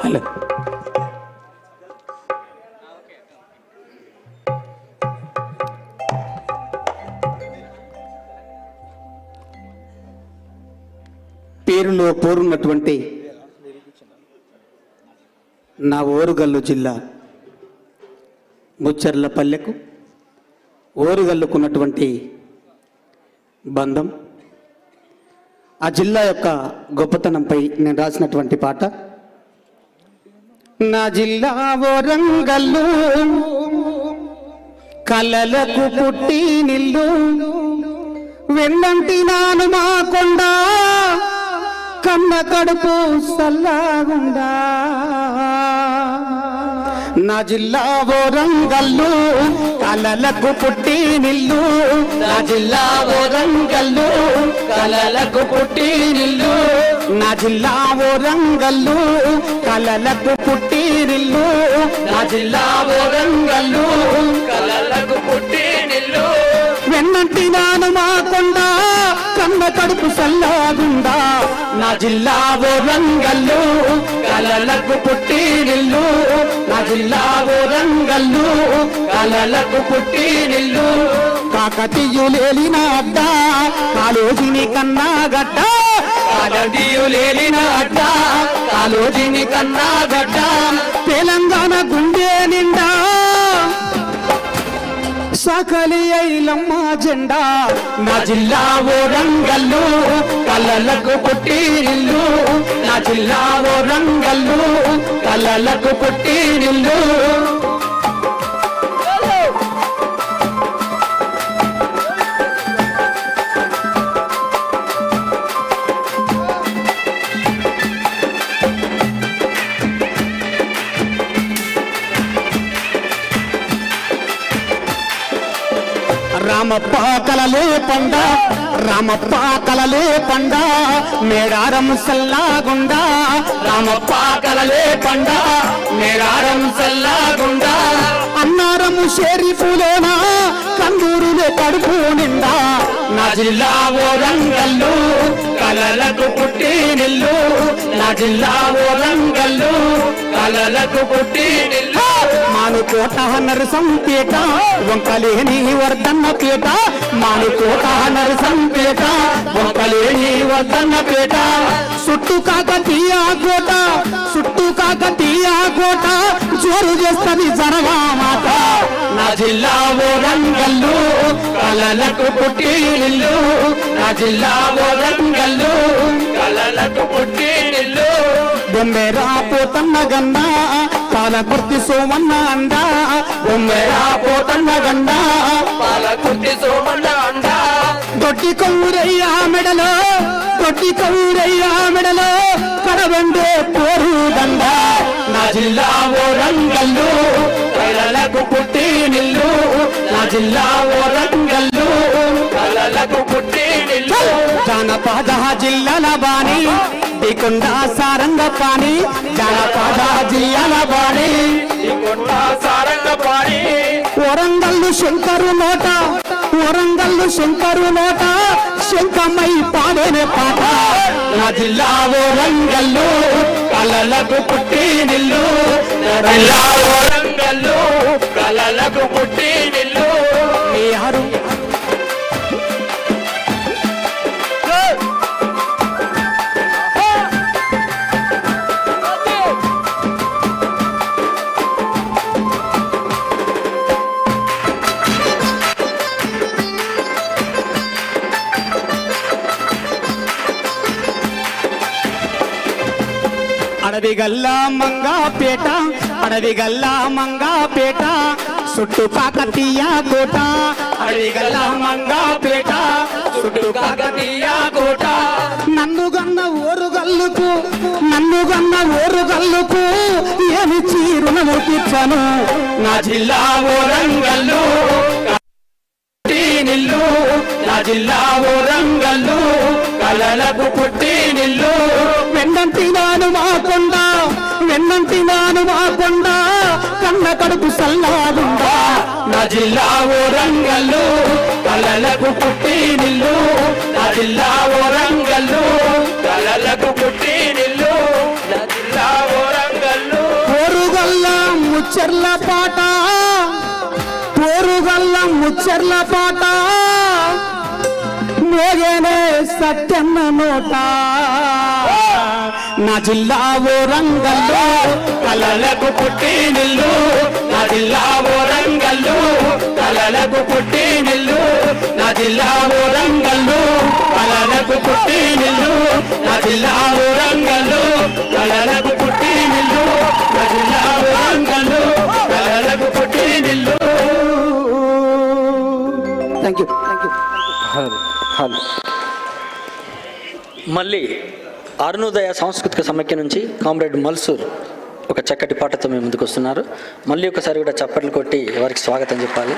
Hello పేరులో పోరున్నటువంటి నా ఓరుగల్లు జిల్లా ముచ్చర్ల పల్లెకు ఓరుగల్లుకున్నటువంటి బంధం, ఆ జిల్లా యొక్క గొప్పతనంపై నేను రాసినటువంటి పాట. నా జిల్లా ఓరంగల్లు కలలకు పుట్టి నిల్లు, వెన్నంటి నాను మా కొండ కన్న కడుపు సల్లగుండా. నా జిల్లా ఓరంగల్లు కలలకు పుట్టి నిల్లు, నా జిల్లా ఓరంగల్లు కలలకు పుట్టి నిల్లు, నా జిల్లా ఓరంగల్లు కలలకు పుట్టి నిల్లు, నా జిల్లా ఓరంగల్లు కలలకు పుట్టి నిల్లు, వెన్నంటి నాను మా కొండ కన్న కడుపు సల్లగుండా. నా జిల్లా ఓరంగల్లు కలలకు పుట్టి నిల్లు, నా జిల్లా ఓరంగల్లు కలలకు పుట్టి నిల్లు. కాకతీయులేలిన అడ్డ కాళోజిని కన్నా గడ్డ, కాకతీయులేలిన అడ్డ కాళోజిని కన్నా గడ్డ, తెలంగాణ గుండె నిండా సకలి ఐలమ్మ జెండా. నా జిల్లా ఓరంగల్లు కలలకు పుట్టి నిల్లు, నా జిల్లా ఓరంగల్లు కలలకు పుట్టి నిల్లు. రామప్ప కలలే పండ, రామప్ప కలలే పండ, మేడారం సల్లాగుండా, రామప్ప కలలే పండ, మేడారం సల్లాగుండా. అన్నారము షరీఫులోనా కందూరులే కడుపు నిండా. నా జిల్లా ఓరంగల్లు కలలకు పుట్టి నిల్లు, నా జిల్లా ఓరంగల్లు కలలకు పుట్టి నిల్లు. మానుకోట నరసంపేట వంకలేని వర్ధన్న పేట, మానుకోట నరసంపేట వంకలేని వర్ధన్న పేట, చుట్టూ కాకతీయ కోట, చుట్టూ కాకతీయ కోట జోరు చేస్తుంది జనగా మాట. నా జిల్లా ఓరంగల్లు కలలకు పుట్టి నిల్లు, నా జిల్లా ఓరంగల్లు కలలకు పుట్టి నిల్లు. బొమ్మెరా పోతన్న గన్న పాలకుర్తి సోమన్న అండ, బొమ్మెరా పోతన్న గన్న పాలకుర్తి సోమన్న అండ. దొడ్డి కౌరయ్య మెడలో, దొడ్డి కౌరయ్య మెడలో కడబండే పోరు దండ. నా జిల్లా ఓరంగల్లు కలలకు పుట్టి నిల్లు, నా జిల్లా ఓరంగల్లు కలలకు పుట్టి నిల్లు. జానపద జిల్లాల బాణి దికొండ సారంగ పాణి, జానపద జిల్లాల బాణి దికొండ సారంగ పాణి. ఓరంగల్లు శంకరు నోట, ఓరంగల్లు శంకరు నోట శంకమై పాడేనే పాట. నా జిల్లా ఓరంగల్లు కలలకు పుట్టి నిల్లు, నా జిల్లా ఓరంగల్లు కలలకు పుట్టి నిల్లు. యారు అడవిగల్లా మంగాపేట, అడవిగల్లా మంగాపేట చుట్టూ కాకతీయ కోట, అడవిగల్లా మంగాపేట చుట్టూ కాకతీయ కోట. నన్నుగన్న ఓరుగల్లుకు, నన్నుగన్న ఓరుగల్లుకు ఏమి రుణము తీర్చను. నా జిల్లా ఓరంగల్లు నిల్లు, నా జిల్లా ఓరంగల్లు కలలకు పుట్టి నిల్లు. వెన్నంటి నాను మా కొండ, వెన్నంటి నాను మా కొండ కన్న కడుపు సల్లాగుండా. నా జిల్లా ఓరంగల్లు కలలకు పుట్టి నిల్లు, నా జిల్లా ఓరంగల్లు కలలకు పుట్టి నిల్లు, నా జిల్లా ఓరంగల్లు ముచ్చర్ల పాట పోరుగల్ల ముచ్చర్ల పాట మోగేనే సత్యన్న నోట నా జిల్లా వరంగల్లు కలలకు పుట్టినిల్లు నా జిల్లా వరంగల్లు కలలకు పుట్టినిల్లు నా జిల్లా వరంగల్లు కలలకు పుట్టినిల్లు నా జిల్లా వరంగల్లు కలలకు పుట్టినిల్లు నా జిల్లా వరంగల్లు కలలకు పుట్టినిల్లు. Thank you. మళ్ళీ అరుణోదయ సాంస్కృతిక సమైక్య నుంచి కామ్రేడ్ మల్సూర్ ఒక చక్కటి పాటతో మేము ముందుకు వస్తున్నారు. మళ్ళీ ఒకసారి కూడా చప్పట్లు కొట్టి వారికి స్వాగతం చెప్పాలి.